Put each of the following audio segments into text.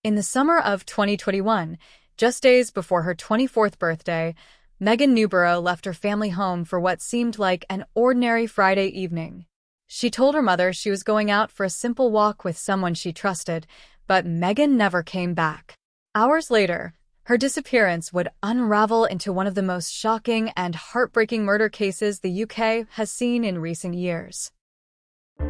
In the summer of 2021, just days before her 24th birthday, Megan Newborough left her family home for what seemed like an ordinary Friday evening. She told her mother she was going out for a simple walk with someone she trusted, but Megan never came back. Hours later, her disappearance would unravel into one of the most shocking and heartbreaking murder cases the UK has seen in recent years.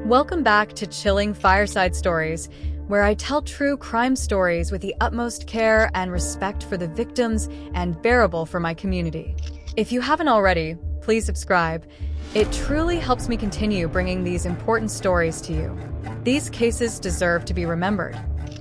Welcome back to Chilling Fireside Stories, where I tell true crime stories with the utmost care and respect for the victims and bearable for my community. If you haven't already, please subscribe. It truly helps me continue bringing these important stories to you. These cases deserve to be remembered.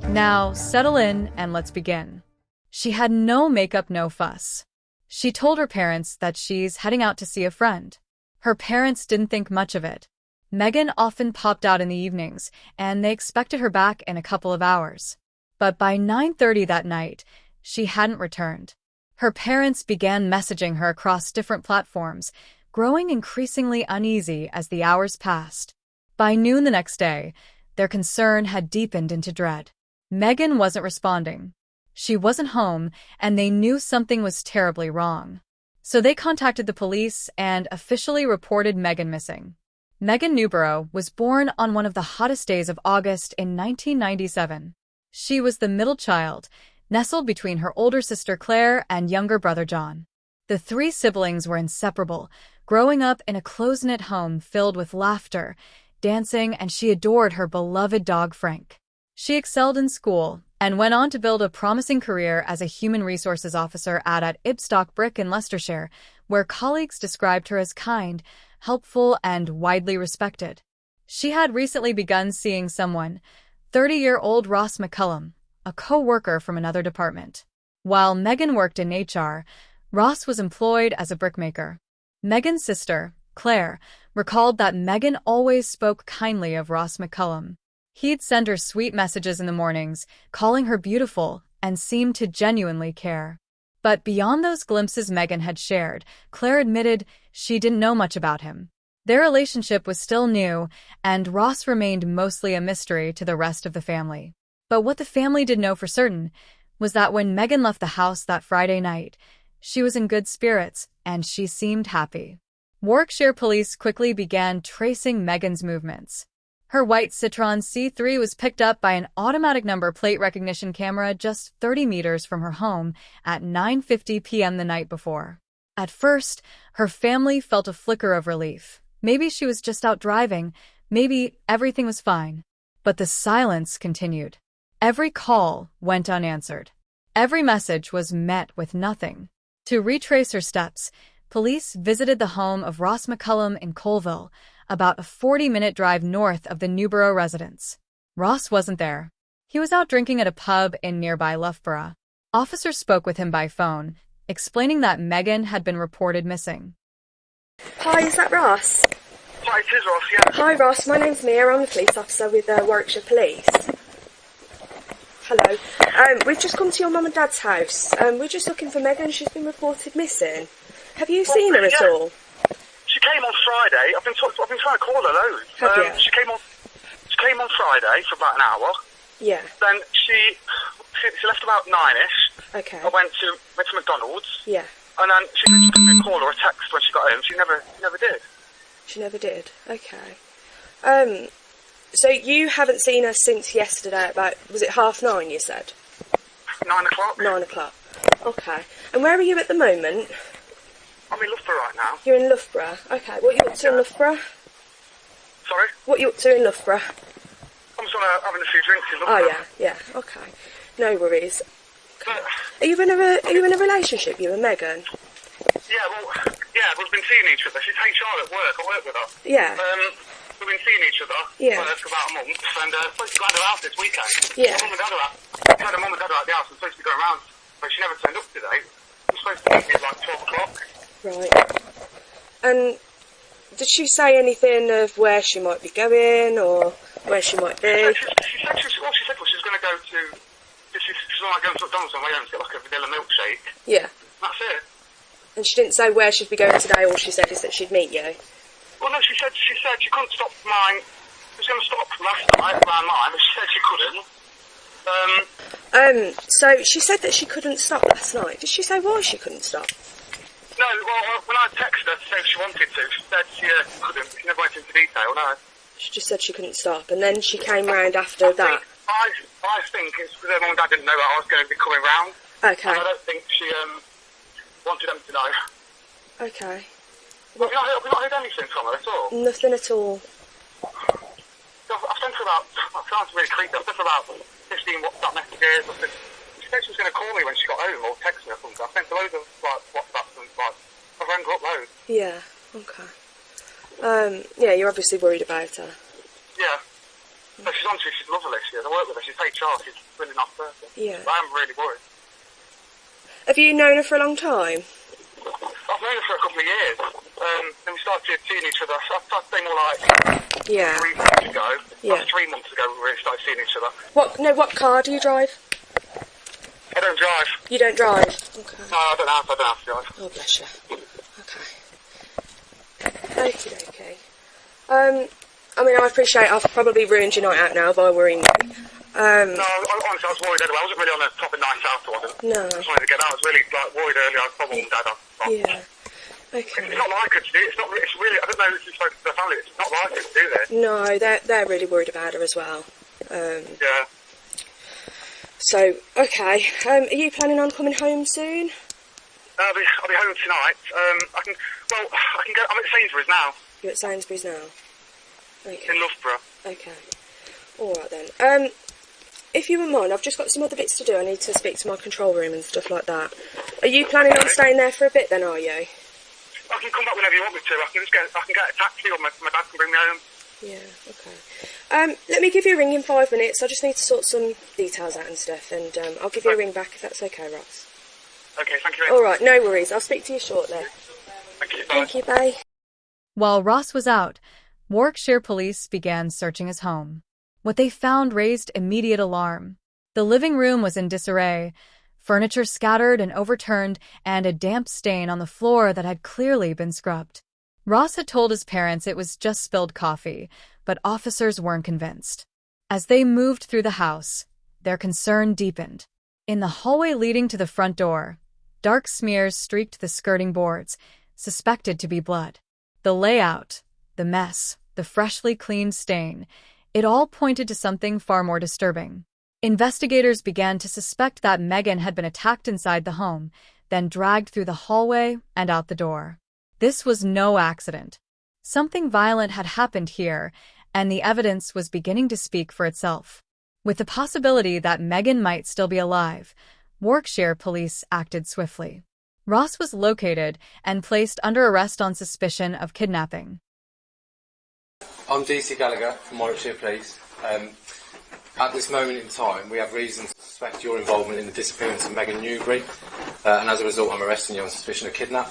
Now, settle in and let's begin. She had no makeup, no fuss. She told her parents that she's heading out to see a friend. Her parents didn't think much of it. Megan often popped out in the evenings, and they expected her back in a couple of hours. But by 9:30 that night, she hadn't returned. Her parents began messaging her across different platforms, growing increasingly uneasy as the hours passed. By noon the next day, their concern had deepened into dread. Megan wasn't responding. She wasn't home, and they knew something was terribly wrong. So they contacted the police and officially reported Megan missing. Megan Newborough was born on one of the hottest days of August in 1997. She was the middle child, nestled between her older sister Claire and younger brother John. The three siblings were inseparable, growing up in a close-knit home filled with laughter, dancing, and she adored her beloved dog Frank. She excelled in school and went on to build a promising career as a human resources officer at Ibstock Brick in Leicestershire, where colleagues described her as kind, helpful, and widely respected. She had recently begun seeing someone, 30-year-old Ross McCullum, a co-worker from another department. While Megan worked in HR, Ross was employed as a brickmaker. Megan's sister, Claire, recalled that Megan always spoke kindly of Ross McCullum. He'd send her sweet messages in the mornings, calling her beautiful, and seemed to genuinely care. But beyond those glimpses Megan had shared, Claire admitted she didn't know much about him. Their relationship was still new, and Ross remained mostly a mystery to the rest of the family. But what the family did know for certain was that when Megan left the house that Friday night, she was in good spirits, and she seemed happy. Warwickshire police quickly began tracing Megan's movements. Her white Citroën C3 was picked up by an automatic number plate recognition camera just 30 meters from her home at 9:50 p.m. the night before. At first, her family felt a flicker of relief. Maybe she was just out driving, maybe everything was fine. But the silence continued. Every call went unanswered. Every message was met with nothing. To retrace her steps, police visited the home of Ross McCullum in Colville, about a 40-minute drive north of the Newborough residence. Ross wasn't there. He was out drinking at a pub in nearby Loughborough. Officers spoke with him by phone, explaining that Megan had been reported missing. Hi, is that Ross? Hi, it is Ross, yeah. Hi Ross, my name's Mia, I'm a police officer with Warwickshire Police. Hello. We've just come to your mum and dad's house. We're just looking for Megan, she's been reported missing. Have you seen her at all? She came on Friday. I've been trying to call her loads. Have you? She came on Friday for about an hour. Yeah. Then she left about 9ish. Okay. I went to McDonald's. Yeah. And then she said she'd give me a call or a text when she got home. She never did. She never did. Okay. So you haven't seen her since yesterday about, was it 9:30 you said? 9 o'clock. 9 o'clock. Okay. And where are you at the moment? I'm in Loughborough right now. You're in Loughborough. Okay. What are you up to in Loughborough? Sorry? What are you up to in Loughborough? I'm just having a few drinks in Oh Loughborough. yeah. Okay. No worries. Are you in a relationship, you and Megan? Yeah, we've been seeing each other. She's HR at work. I work with her. Yeah. We've been seeing each other for about a month, and supposed to go out her house this weekend. Yeah. Her mum and dad are at the house. I'm supposed to be going around, but she never turned up today. I'm supposed to meet at like 12 o'clock. Right. And did she say anything of where she might be going or where she might be? All she said was she was going to go to. She's like going to McDonald's on the way home to get like a vanilla milkshake. Yeah. That's it. And she didn't say where she'd be going today. All she said is that she'd meet you. Well, no, she said she couldn't stop mine. She was going to stop last night around 9, but she said she couldn't. So she said that she couldn't stop last night. Did she say why she couldn't stop? No, well, when I texted her to say if she wanted to, she said she couldn't. She never went into detail, no. She just said she couldn't stop, and then she came round after that. I think it's because her mum and dad didn't know that I was going to be coming round. Okay. And I don't think she wanted them to know. Okay. Have you not heard anything from her at all? Nothing at all. I've sent her about, it sounds really creepy, I've sent her about 15 WhatsApp messages. She said she was going to call me when she got home or text me or something. I sent her loads of WhatsApps and I rang her up loads. Yeah, okay. Yeah, you're obviously worried about her. Yeah. No, she's lovely, she is. I work with her, she's HR, she's a really nice person. Yeah. But I am really worried. Have you known her for a long time? I've known her for a couple of years. Then we started seeing each other. I'd say more like 3 months ago. Yeah. 3 months ago we really started seeing each other. What car do you drive? I don't drive. You don't drive? Okay. No, I don't have to drive. Oh, bless you. Okay. Okay. I mean, I appreciate I've probably ruined your night out now by worrying you. No, honestly, I was worried anyway. I wasn't really on a proper night out, I wasn't. No. I just wanted to get out. I was really worried earlier. I was probably mum and dad. Yeah. Okay. It's not like her to do it. It's really, I don't know if you've spoken to the family. It's not like her to do this. No, they're really worried about her as well. Yeah. So, okay. Are you planning on coming home soon? I'll be home tonight. I can go. I'm at Sainsbury's now. You're at Sainsbury's now? Okay. In Loughborough. Okay. Alright then. If you wouldn't mind, I've just got some other bits to do. I need to speak to my control room and stuff like that. Are you planning on staying there for a bit then, are you? I can come back whenever you want me to. I can get a taxi or my dad can bring me home. Yeah, okay. Let me give you a ring in 5 minutes. I just need to sort some details out and stuff, and I'll give you a ring back if that's okay, Ross. Okay, thank you very much. Alright, no worries. I'll speak to you shortly. Thank you, bye. Thank you, bye. While Ross was out, Warwickshire police began searching his home. What they found raised immediate alarm. The living room was in disarray, furniture scattered and overturned, and a damp stain on the floor that had clearly been scrubbed. Ross had told his parents it was just spilled coffee, but officers weren't convinced. As they moved through the house, their concern deepened. In the hallway leading to the front door, dark smears streaked the skirting boards, suspected to be blood. The layout, the mess, the freshly cleaned stain, it all pointed to something far more disturbing. Investigators began to suspect that Megan had been attacked inside the home, then dragged through the hallway and out the door. This was no accident. Something violent had happened here, and the evidence was beginning to speak for itself. With the possibility that Megan might still be alive, Warwickshire police acted swiftly. Ross was located and placed under arrest on suspicion of kidnapping. I'm DC Gallagher from Warwickshire Police. At this moment in time, we have reason to suspect your involvement in the disappearance of Megan Newbury, and as a result, I'm arresting you on suspicion of kidnap.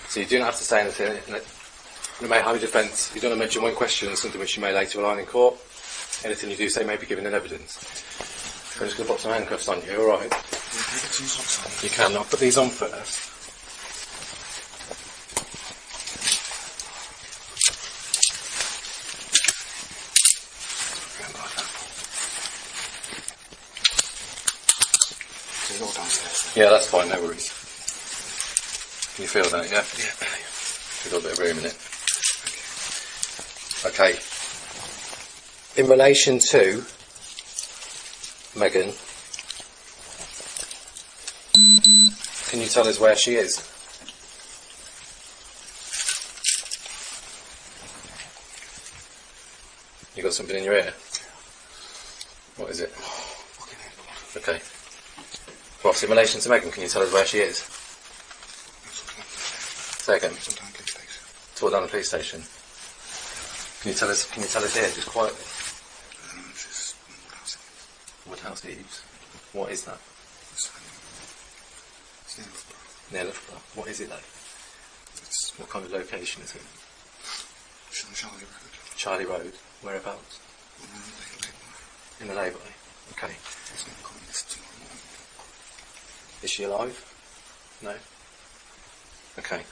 So you do not have to say anything. You may have a defence. You don't want to mention one question and something which you may later align in court. Anything you do say may be given in evidence. I'm just going to put some handcuffs on you, alright? You can. I'll put these on first. Yeah, that's fine, no worries. Can you feel that, yeah? Yeah. We've got a bit of room in it. Okay. In relation to Megan, can you tell us where she is? You got something in your ear? What is it? Okay. Ross, in relation to Megan, can you tell us where she is? Say again. Talk down the police station. Can you tell us here, just quietly? Woodhouse Eaves. What is that? Near Loughborough. What is it though? What kind of location is it? Charlie Road. Charlie Road. Whereabouts? In the lay-by. Okay. Is she alive? No? Okay.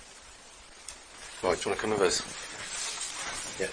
Right, do you want to come with us? Yeah.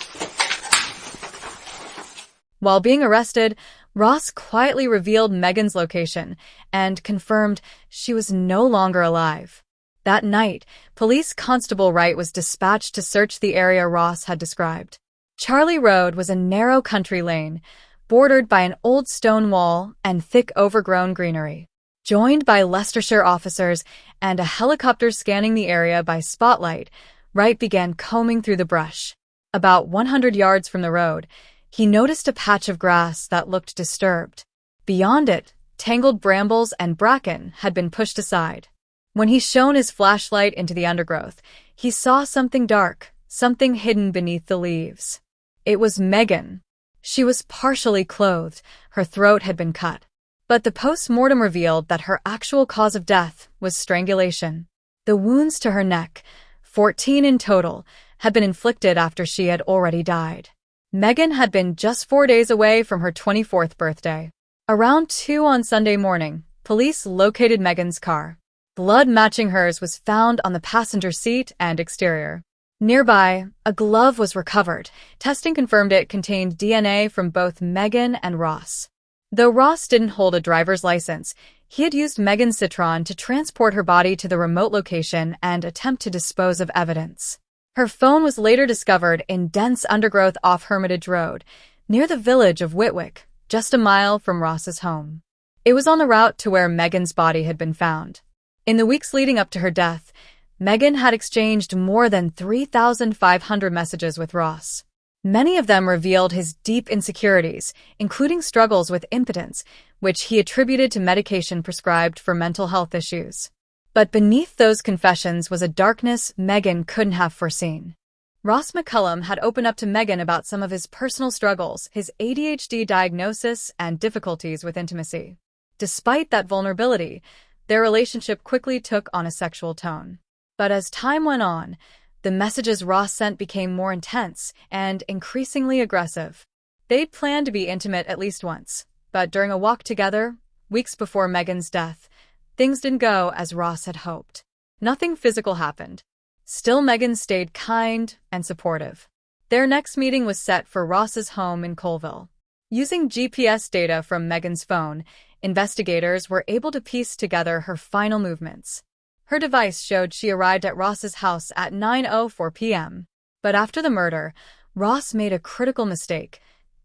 While being arrested, Ross quietly revealed Megan's location and confirmed she was no longer alive. That night, Police Constable Wright was dispatched to search the area Ross had described. Charlie Road was a narrow country lane, bordered by an old stone wall and thick overgrown greenery. Joined by Leicestershire officers and a helicopter scanning the area by spotlight, Wright began combing through the brush. About 100 yards from the road, he noticed a patch of grass that looked disturbed. Beyond it, tangled brambles and bracken had been pushed aside. When he shone his flashlight into the undergrowth, he saw something dark, something hidden beneath the leaves. It was Megan. She was partially clothed, her throat had been cut. But the post-mortem revealed that her actual cause of death was strangulation. The wounds to her neck, 14 in total, had been inflicted after she had already died. Megan had been just 4 days away from her 24th birthday. Around 2 on Sunday morning, police located Megan's car. Blood matching hers was found on the passenger seat and exterior. Nearby, a glove was recovered. Testing confirmed it contained DNA from both Megan and Ross. Though Ross didn't hold a driver's license, he had used Megan's Citroën to transport her body to the remote location and attempt to dispose of evidence. Her phone was later discovered in dense undergrowth off Hermitage Road, near the village of Whitwick, just a mile from Ross's home. It was on the route to where Megan's body had been found. In the weeks leading up to her death, Megan had exchanged more than 3,500 messages with Ross. Many of them revealed his deep insecurities, including struggles with impotence, which he attributed to medication prescribed for mental health issues. But beneath those confessions was a darkness Megan couldn't have foreseen. Ross McCullum had opened up to Megan about some of his personal struggles, his ADHD diagnosis, and difficulties with intimacy. Despite that vulnerability, their relationship quickly took on a sexual tone. But as time went on, the messages Ross sent became more intense and increasingly aggressive. They'd planned to be intimate at least once, but during a walk together, weeks before Megan's death, things didn't go as Ross had hoped. Nothing physical happened. Still, Megan stayed kind and supportive. Their next meeting was set for Ross's home in Colville. Using GPS data from Megan's phone, investigators were able to piece together her final movements. Her device showed she arrived at Ross's house at 9:04 p.m. But after the murder, Ross made a critical mistake.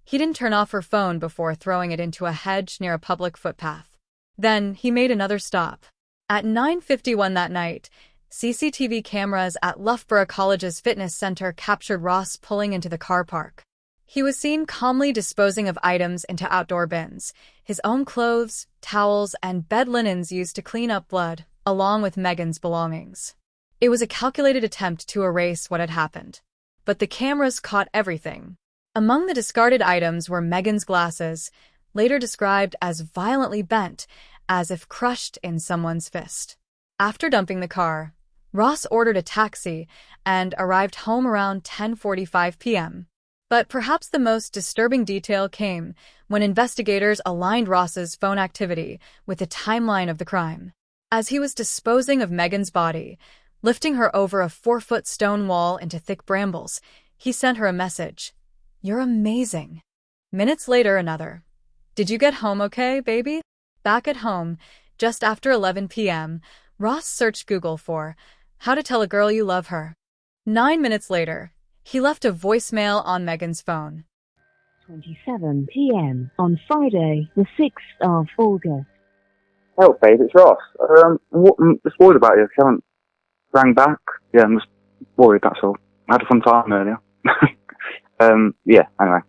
He didn't turn off her phone before throwing it into a hedge near a public footpath. Then he made another stop. At 9:51 that night, CCTV cameras at Loughborough College's fitness center captured Ross pulling into the car park. He was seen calmly disposing of items into outdoor bins, his own clothes, towels, and bed linens used to clean up blood, along with Megan's belongings. It was a calculated attempt to erase what had happened. But the cameras caught everything. Among the discarded items were Megan's glasses, later described as violently bent, as if crushed in someone's fist. After dumping the car, Ross ordered a taxi and arrived home around 10:45 p.m. But perhaps the most disturbing detail came when investigators aligned Ross's phone activity with the timeline of the crime. As he was disposing of Megan's body, lifting her over a 4-foot stone wall into thick brambles, he sent her a message. "You're amazing." Minutes later, another. "Did you get home okay, baby?" Back at home, just after 11 p.m., Ross searched Google for "How to tell a girl you love her." 9 minutes later, he left a voicemail on Megan's phone. 27 p.m. on Friday, the 6th of August. Help, babe, it's Ross. I'm just worried about you. I haven't rang back. Yeah, I'm just worried, that's all. I had a fun time earlier. Yeah, anyway,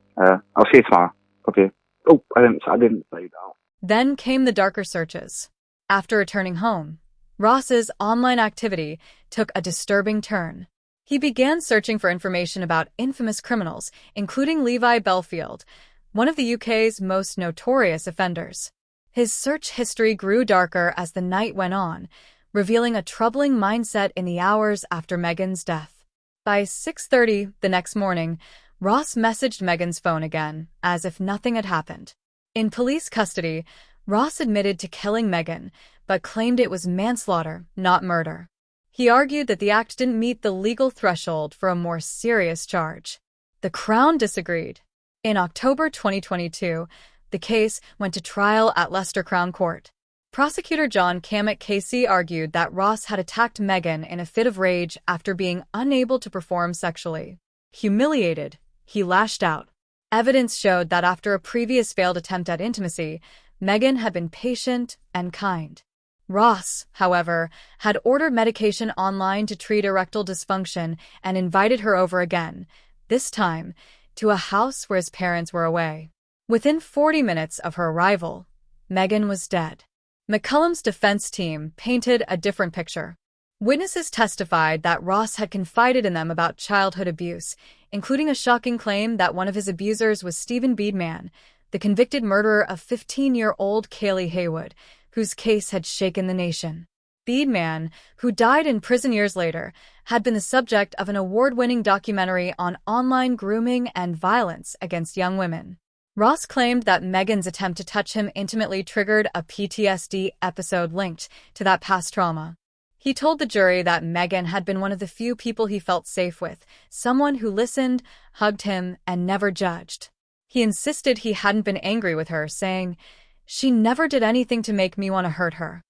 I'll see you tomorrow. Love you. Oh, I didn't say that. Then came the darker searches. After returning home, Ross's online activity took a disturbing turn. He began searching for information about infamous criminals, including Levi Belfield, one of the UK's most notorious offenders. His search history grew darker as the night went on, revealing a troubling mindset in the hours after Megan's death. By 6:30 the next morning, Ross messaged Megan's phone again, as if nothing had happened. In police custody, Ross admitted to killing Megan, but claimed it was manslaughter, not murder. He argued that the act didn't meet the legal threshold for a more serious charge. The Crown disagreed. In October 2022, The case went to trial at Leicester Crown Court. Prosecutor John Cammett Casey argued that Ross had attacked Megan in a fit of rage after being unable to perform sexually. Humiliated, he lashed out. Evidence showed that after a previous failed attempt at intimacy, Megan had been patient and kind. Ross, however, had ordered medication online to treat erectile dysfunction and invited her over again, this time to a house where his parents were away. Within 40 minutes of her arrival, Megan was dead. McCullum's defense team painted a different picture. Witnesses testified that Ross had confided in them about childhood abuse, including a shocking claim that one of his abusers was Stephen Beedman, the convicted murderer of 15-year-old Kaylee Haywood, whose case had shaken the nation. Beedman, who died in prison years later, had been the subject of an award-winning documentary on online grooming and violence against young women. Ross claimed that Megan's attempt to touch him intimately triggered a PTSD episode linked to that past trauma. He told the jury that Megan had been one of the few people he felt safe with, someone who listened, hugged him, and never judged. He insisted he hadn't been angry with her, saying, "She never did anything to make me want to hurt her."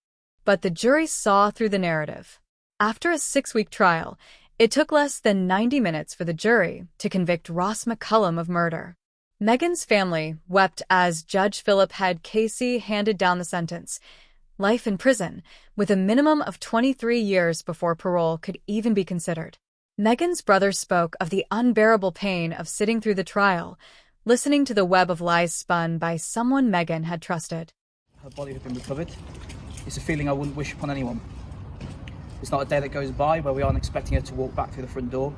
But the jury saw through the narrative. After a 6-week trial, it took less than 90 minutes for the jury to convict Ross McCullum of murder. Megan's family wept as Judge Philip Head Casey handed down the sentence: life in prison, with a minimum of 23 years before parole could even be considered. Megan's brother spoke of the unbearable pain of sitting through the trial, listening to the web of lies spun by someone Megan had trusted. Her body had been recovered. It's a feeling I wouldn't wish upon anyone. It's not a day that goes by where we aren't expecting her to walk back through the front door.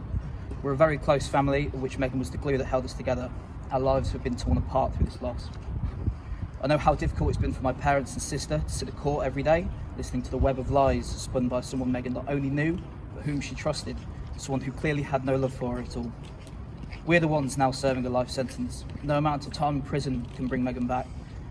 We're a very close family, of which Megan was the glue that held us together. Our lives have been torn apart through this loss. I know how difficult it's been for my parents and sister to sit at court every day, listening to the web of lies spun by someone Megan not only knew, but whom she trusted, someone who clearly had no love for her at all. We're the ones now serving a life sentence. No amount of time in prison can bring Megan back.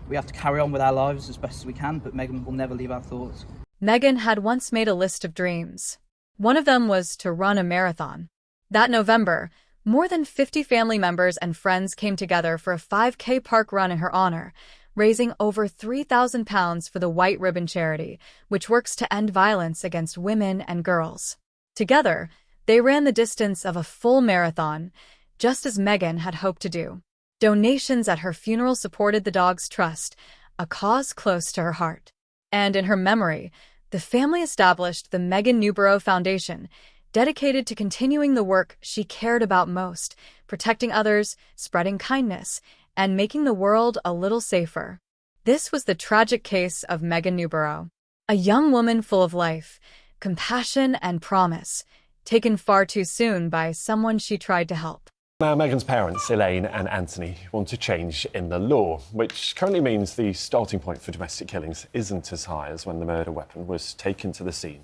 We have to carry on with our lives as best as we can, but Megan will never leave our thoughts. Megan had once made a list of dreams. One of them was to run a marathon. That November, more than 50 family members and friends came together for a 5K park run in her honor, raising over £3,000 for the White Ribbon Charity, which works to end violence against women and girls. Together, they ran the distance of a full marathon, just as Megan had hoped to do. Donations at her funeral supported the dog's trust, a cause close to her heart. And in her memory, the family established the Megan Newborough Foundation, dedicated to continuing the work she cared about most, protecting others, spreading kindness, and making the world a little safer. This was the tragic case of Megan Newborough, a young woman full of life, compassion, and promise, taken far too soon by someone she tried to help. Now, Megan's parents, Elaine and Anthony, want a change in the law, which currently means the starting point for domestic killings isn't as high as when the murder weapon was taken to the scene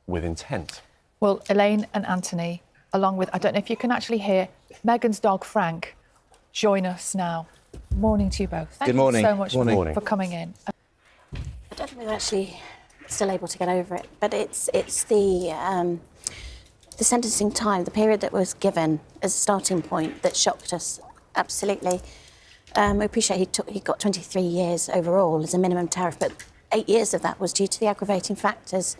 with intent. Well, Elaine and Anthony, along with, I don't know if you can actually hear, Megan's dog, Frank, join us now. Morning to you both. Thank Good morning. you so much for coming in. I don't think we're actually still able to get over it, but it's the sentencing time, the period that was given as a starting point that shocked us, absolutely. We appreciate he got 23 years overall as a minimum tariff, but 8 years of that was due to the aggravating factors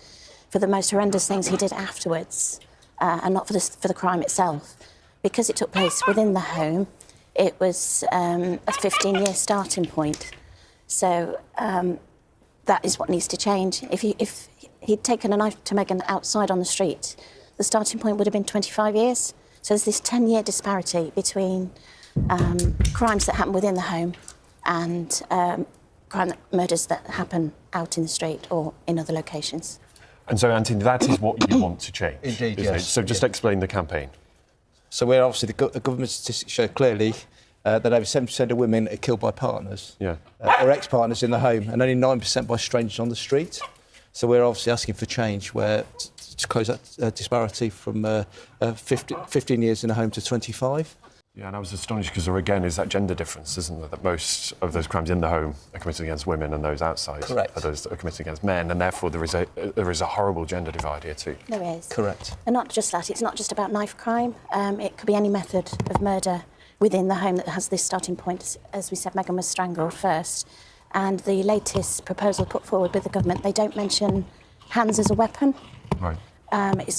for the most horrendous things he did afterwards, and not for the crime itself. Because it took place within the home, it was a 15-year starting point. So that is what needs to change. If he'd taken a knife to Megan outside on the street, the starting point would have been 25 years. So there's this 10-year disparity between crimes that happen within the home and murders that happen out in the street or in other locations. And so, Anthony, that is what you want to change. Indeed, isn't yes. it? So just explain the campaign. So we're obviously, the government statistics show clearly that over 70% of women are killed by partners or ex-partners in the home, and only 9% by strangers on the street. So we're obviously asking for change to close that disparity from 15 years in a home to 25. Yeah, and I was astonished because there again is that gender difference, isn't there? That most of those crimes in the home are committed against women and those outside are those that are committed against men, and therefore there is a horrible gender divide here too. There is. Correct. And not just that, it's not just about knife crime. It could be any method of murder within the home that has this starting point. As we said, Meghan was strangled first. And the latest proposal put forward with the government, they don't mention hands as a weapon. Right.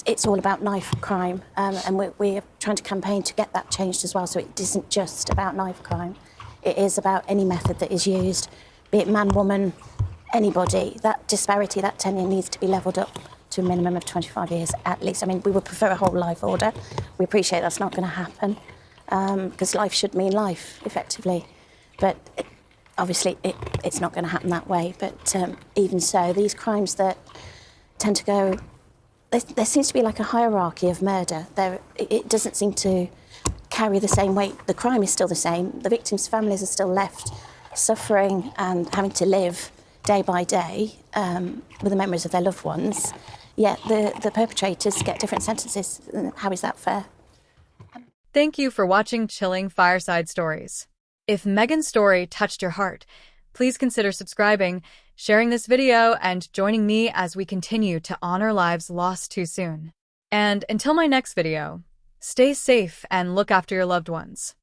It's all about knife crime, and we're trying to campaign to get that changed as well, so it isn't just about knife crime. It is about any method that is used, be it man, woman, anybody. That disparity, that tenure needs to be levelled up to a minimum of 25 years at least. I mean, we would prefer a whole life order. We appreciate that's not going to happen, because life should mean life, effectively. But obviously, it's not going to happen that way. But even so, these crimes that tend to go... There seems to be like a hierarchy of murder. It doesn't seem to carry the same weight. The crime is still the same. The victims' families are still left suffering and having to live day by day with the memories of their loved ones. Yet the perpetrators get different sentences. How is that fair? Thank you for watching Chilling Fireside Stories. If Meghan's story touched your heart, please consider subscribing, sharing this video, and joining me as we continue to honor lives lost too soon. And until my next video, stay safe and look after your loved ones.